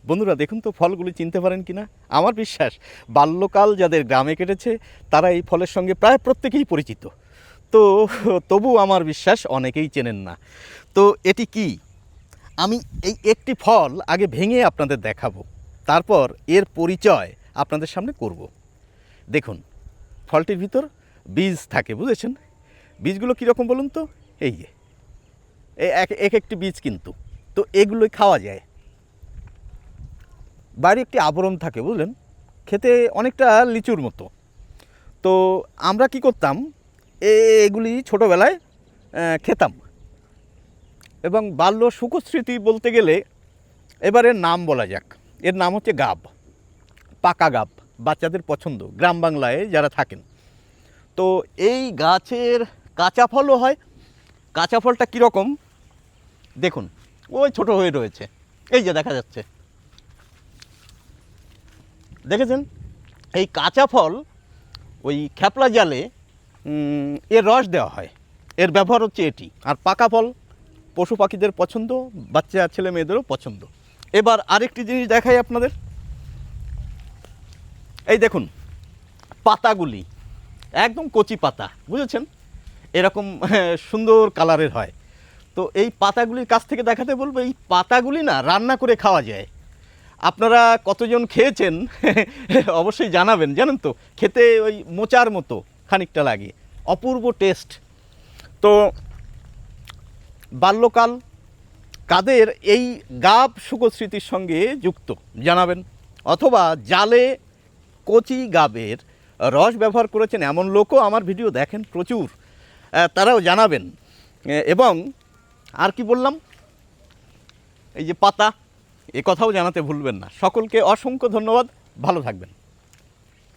বন্ধুরা দেখুন তো ফলগুলি চিনতে পারেন কি না। আমার বিশ্বাস বাল্যকাল যাদের গ্রামে কেটেছে তারা এই ফলের সঙ্গে প্রায় প্রত্যেকেই পরিচিত। তো তবু আমার বিশ্বাস অনেকেই চেনেন না। তো এটি কি, আমি এই একটি ফল আগে ভেঙে আপনাদের দেখাবো, তারপর এর পরিচয় আপনাদের সামনে করব। দেখুন, ফলটির ভিতর বীজ থাকে, বুঝেছেন? বীজগুলো কীরকম বলুন তো, এই যে এক একটি বীজ, কিন্তু তো এগুলোই খাওয়া যায়। বাইরে একটি আবরণ থাকে, বুঝলেন, খেতে অনেকটা লিচুর মতো। তো আমরা কি করতাম, এগুলি ছোটোবেলায় খেতাম। এবং বাল্য সুখস্মৃতি বলতে গেলে এবারের নাম বলা যাক। এর নাম হচ্ছে গাব, পাকা গাব, বাচ্চাদের পছন্দ গ্রাম বাংলায় যারা থাকেন। তো এই গাছের কাঁচা ফলও হয়। কাঁচা ফলটা কীরকম দেখুন, ওই ছোট হয়ে রয়েছে, এই যে দেখা যাচ্ছে, দেখেছেন? এই কাঁচা ফল ওই খ্যাপলা জালে এর রস দেওয়া হয়, এর ব্যবহার হচ্ছে এটি। আর পাকা ফল পশু পাখিদের পছন্দ, বাচ্চা ছেলে মেয়েদেরও পছন্দ। এবার আরেকটি জিনিস দেখাই আপনাদের, এই দেখুন পাতাগুলি একদম কচি পাতা, বুঝেছেন? এরকম সুন্দর কালারের হয়। তো এই পাতাগুলির কাছ থেকে দেখাতে বলবো, এই পাতাগুলি না রান্না করে খাওয়া যায়। আপনারা কতজন খেয়েছেন অবশ্যই জানাবেন। জানেন তো, খেতে ওই মোচার মতো খানিকটা লাগে, অপূর্ব টেস্ট। তো বাল্যকাল কাদের এই গাব সুখস্মৃতির সঙ্গে যুক্ত জানাবেন, অথবা জালে কচি গাবের রস ব্যবহার করেছেন এমন লোকও আমার ভিডিও দেখেন প্রচুর, তারাও জানাবেন। এবং আর কি বললাম, এই যে পাতা, এ কথাও জানাতে ভুলবেন না। সকলকে অসংখ্য ধন্যবাদ, ভালো থাকবেন।